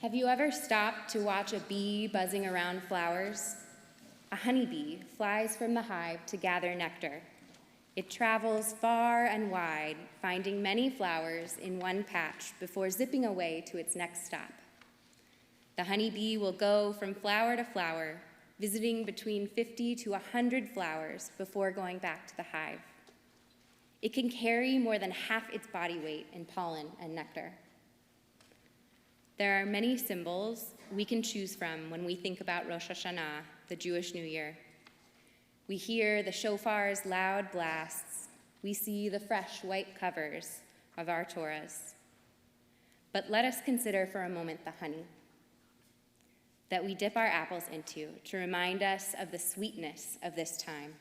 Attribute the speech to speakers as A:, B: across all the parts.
A: Have you ever stopped to watch a bee buzzing around flowers? A honeybee flies from the hive to gather nectar. It travels far and wide, finding many flowers in one patch before zipping away to its next stop. The honeybee will go from flower to flower, visiting between 50 to 100 flowers before going back to the hive. It can carry more than half its body weight in pollen and nectar. There are many symbols we can choose from when we think about Rosh Hashanah, the Jewish New Year. We hear the shofar's loud blasts. We see the fresh white covers of our Torahs. But let us consider for a moment the honey that we dip our apples into to remind us of the sweetness of this time.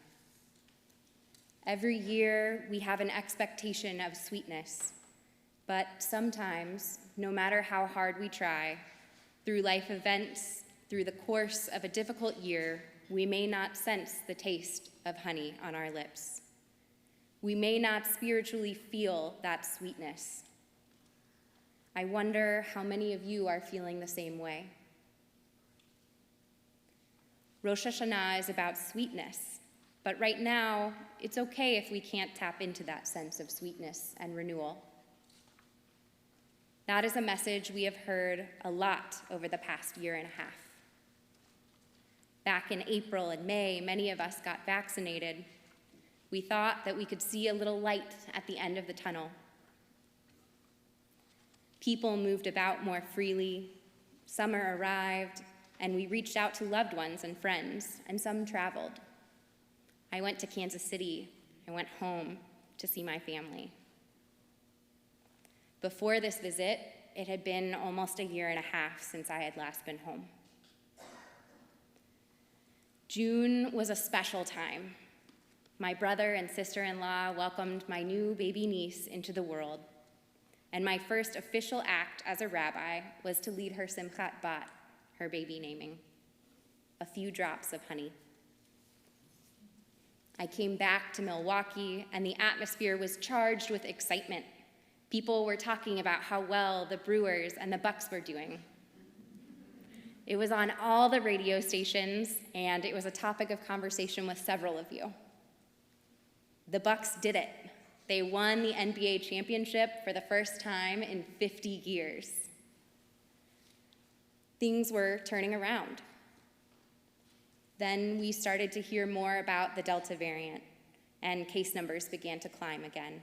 A: Every year, we have an expectation of sweetness, but sometimes, no matter how hard we try, through life events, through the course of a difficult year, we may not sense the taste of honey on our lips. We may not spiritually feel that sweetness. I wonder how many of you are feeling the same way. Rosh Hashanah is about sweetness, but right now, it's okay if we can't tap into that sense of sweetness and renewal. That is a message we have heard a lot over the past year and a half. Back in April and May, many of us got vaccinated. We thought that we could see a little light at the end of the tunnel. People moved about more freely, summer arrived, and we reached out to loved ones and friends, and some traveled. I went to Kansas City. I went home to see my family. Before this visit, it had been almost a year and a half since I had last been home. June was a special time. My brother and sister-in-law welcomed my new baby niece into the world, and my first official act as a rabbi was to lead her Simchat Bat, her baby naming, a few drops of honey. I came back to Milwaukee, and the atmosphere was charged with excitement. People were talking about how well the Brewers and the Bucks were doing. It was on all the radio stations, and it was a topic of conversation with several of you. The Bucks did it. They won the NBA championship for the first time in 50 years. Things were turning around. Then we started to hear more about the Delta variant, and case numbers began to climb again.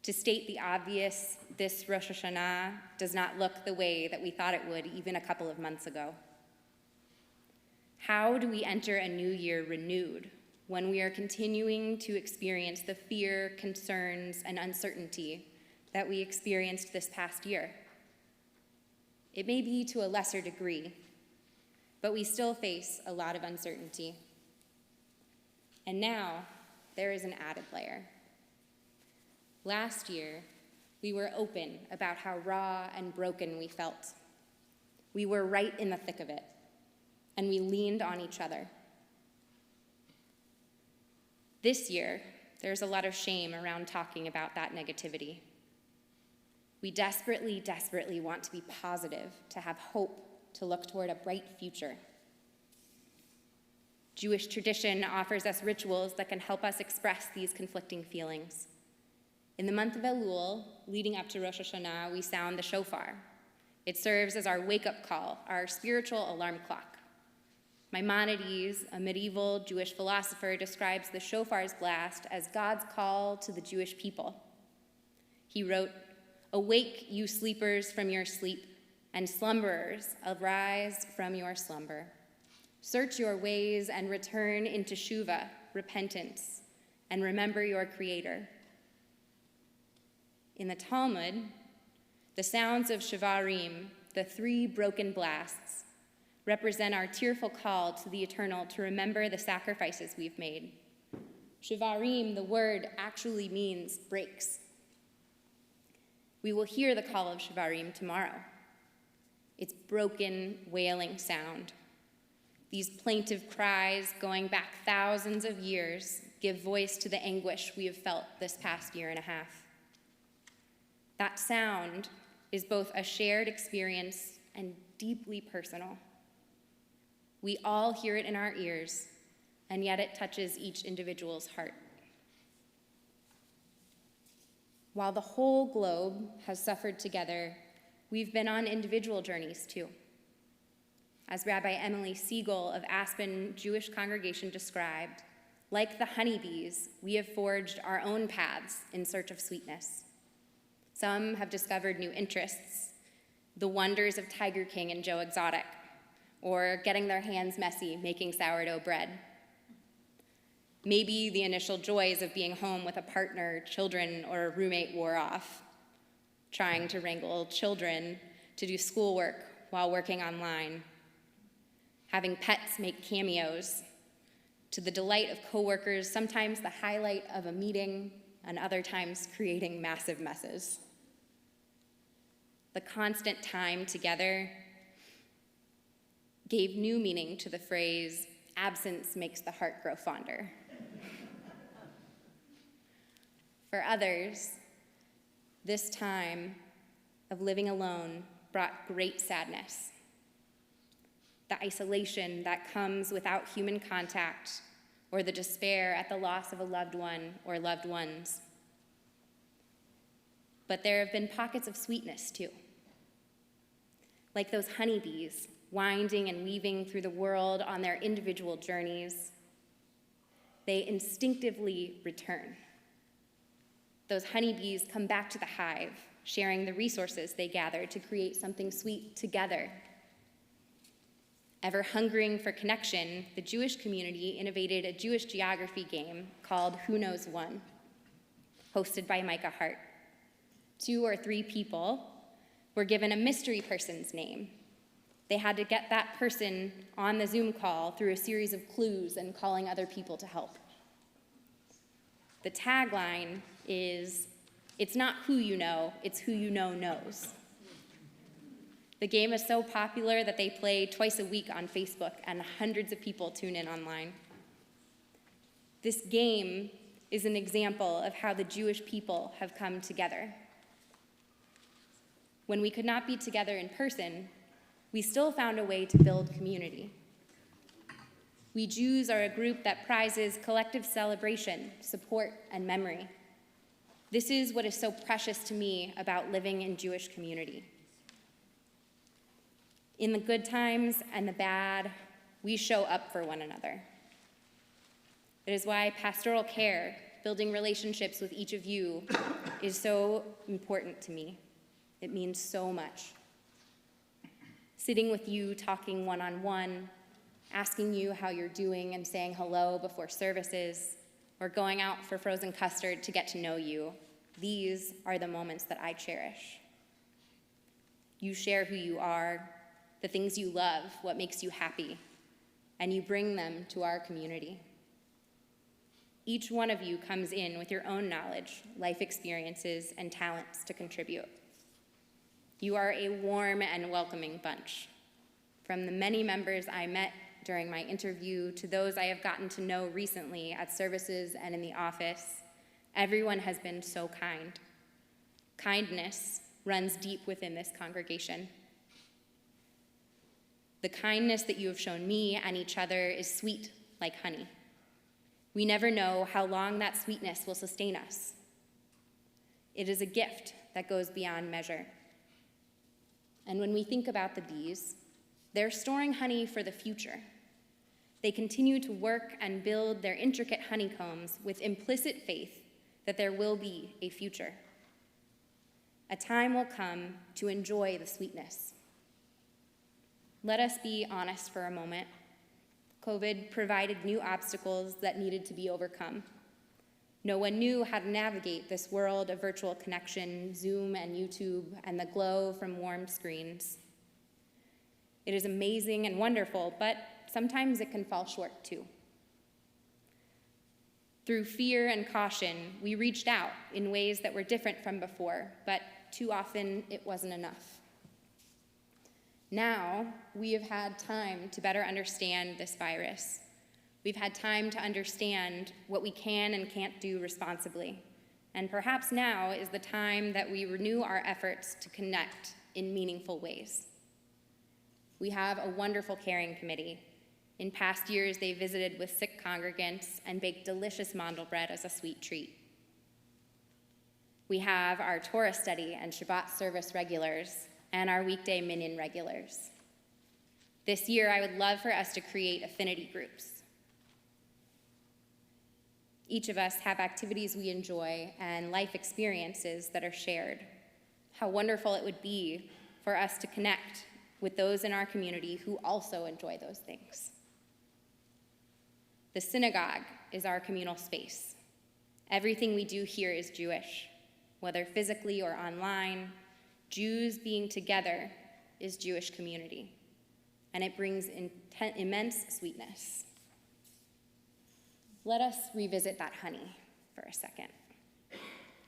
A: To state the obvious, this Rosh Hashanah does not look the way that we thought it would even a couple of months ago. How do we enter a new year renewed when we are continuing to experience the fear, concerns, and uncertainty that we experienced this past year? It may be to a lesser degree, but we still face a lot of uncertainty. And now, there is an added layer. Last year, we were open about how raw and broken we felt. We were right in the thick of it, and we leaned on each other. This year, there's a lot of shame around talking about that negativity. We desperately, desperately want to be positive, to have hope, to look toward a bright future. Jewish tradition offers us rituals that can help us express these conflicting feelings. In the month of Elul, leading up to Rosh Hashanah, we sound the shofar. It serves as our wake-up call, our spiritual alarm clock. Maimonides, a medieval Jewish philosopher, describes the shofar's blast as God's call to the Jewish people. He wrote, "Awake, you sleepers, from your sleep, and slumberers, arise from your slumber. Search your ways and return into Shuvah, repentance, and remember your Creator." In the Talmud, the sounds of Shvarim, the three broken blasts, represent our tearful call to the Eternal to remember the sacrifices we've made. Shvarim, the word, actually means breaks. We will hear the call of Shvarim tomorrow. Its broken, wailing sound. These plaintive cries, going back thousands of years, give voice to the anguish we have felt this past year and a half. That sound is both a shared experience and deeply personal. We all hear it in our ears, and yet it touches each individual's heart. While the whole globe has suffered together, we've been on individual journeys too. As Rabbi Emily Siegel of Aspen Jewish Congregation described, like the honeybees, we have forged our own paths in search of sweetness. Some have discovered new interests, the wonders of Tiger King and Joe Exotic, or getting their hands messy making sourdough bread. Maybe the initial joys of being home with a partner, children, or a roommate wore off, trying to wrangle children to do schoolwork while working online, having pets make cameos, to the delight of coworkers, sometimes the highlight of a meeting, and other times creating massive messes. The constant time together gave new meaning to the phrase, "Absence makes the heart grow fonder." For others, this time of living alone brought great sadness. The isolation that comes without human contact, or the despair at the loss of a loved one or loved ones. But there have been pockets of sweetness too. Like those honeybees winding and weaving through the world on their individual journeys, they instinctively return. Those honeybees come back to the hive, sharing the resources they gathered to create something sweet together. Ever hungering for connection, the Jewish community innovated a Jewish geography game called Who Knows One, hosted by Micah Hart. 2 or 3 people were given a mystery person's name. They had to get that person on the Zoom call through a series of clues and calling other people to help. The tagline is, "It's not who you know, it's who you know knows." The game is so popular that they play twice a week on Facebook, and hundreds of people tune in online. This game is an example of how the Jewish people have come together. When we could not be together in person, we still found a way to build community. We Jews are a group that prizes collective celebration, support, and memory. This is what is so precious to me about living in Jewish community. In the good times and the bad, we show up for one another. It is why pastoral care, building relationships with each of you, is so important to me. It means so much. Sitting with you, talking one-on-one, asking you how you're doing and saying hello before services, or going out for frozen custard to get to know you, these are the moments that I cherish. You share who you are, the things you love, what makes you happy, and you bring them to our community. Each one of you comes in with your own knowledge, life experiences, and talents to contribute. You are a warm and welcoming bunch. From the many members I met during my interview to those I have gotten to know recently at services and in the office, everyone has been so kind. Kindness runs deep within this congregation. The kindness that you have shown me and each other is sweet like honey. We never know how long that sweetness will sustain us. It is a gift that goes beyond measure. And when we think about the bees, they're storing honey for the future. They continue to work and build their intricate honeycombs with implicit faith that there will be a future. A time will come to enjoy the sweetness. Let us be honest for a moment. COVID provided new obstacles that needed to be overcome. No one knew how to navigate this world of virtual connection, Zoom and YouTube, and the glow from warm screens. It is amazing and wonderful, but sometimes it can fall short too. Through fear and caution, we reached out in ways that were different from before, but too often it wasn't enough. Now, we have had time to better understand this virus. We've had time to understand what we can and can't do responsibly, and perhaps now is the time that we renew our efforts to connect in meaningful ways. We have a wonderful caring committee. In past years, they visited with sick congregants and baked delicious mandel bread as a sweet treat. We have our Torah study and Shabbat service regulars and our weekday minyan regulars. This year, I would love for us to create affinity groups. Each of us have activities we enjoy and life experiences that are shared. How wonderful it would be for us to connect with those in our community who also enjoy those things. The synagogue is our communal space. Everything we do here is Jewish, whether physically or online. Jews being together is Jewish community, and it brings immense sweetness. Let us revisit that honey for a second.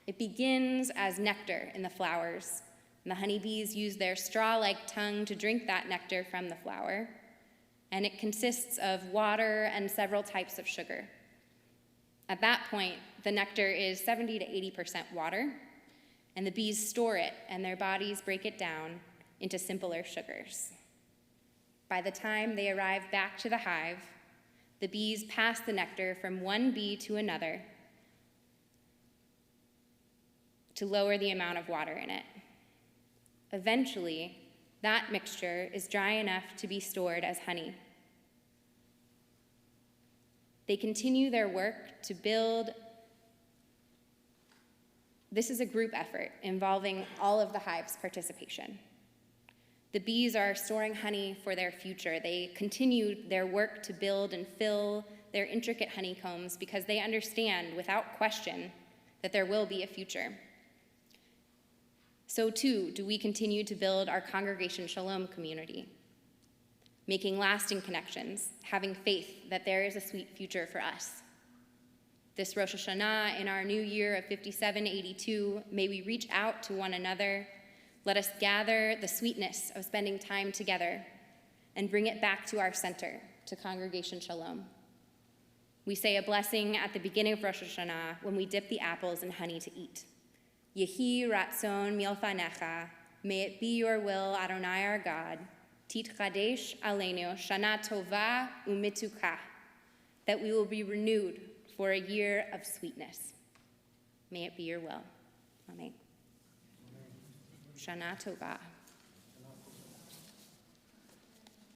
A: It begins as nectar in the flowers, and the honeybees use their straw-like tongue to drink that nectar from the flower, and it consists of water and several types of sugar. At that point, the nectar is 70 to 80% water, and the bees store it, and their bodies break it down into simpler sugars. By the time they arrive back to the hive, the bees pass the nectar from one bee to another to lower the amount of water in it. Eventually, that mixture is dry enough to be stored as honey. They continue their work to build. This is a group effort involving all of the hive's participation. The bees are storing honey for their future. They continue their work to build and fill their intricate honeycombs because they understand without question that there will be a future. So too do we continue to build our Congregation Shalom community, making lasting connections, having faith that there is a sweet future for us. This Rosh Hashanah, in our new year of 5782, may we reach out to one another. Let us gather the sweetness of spending time together and bring it back to our center, to Congregation Shalom. We say a blessing at the beginning of Rosh Hashanah when we dip the apples in honey to eat. Yehi ratzon milfanecha, may it be your will, Adonai our God, titchadesh aleinu shana tova umituka, that we will be renewed for a year of sweetness. May it be your will. Amen. Shana tova.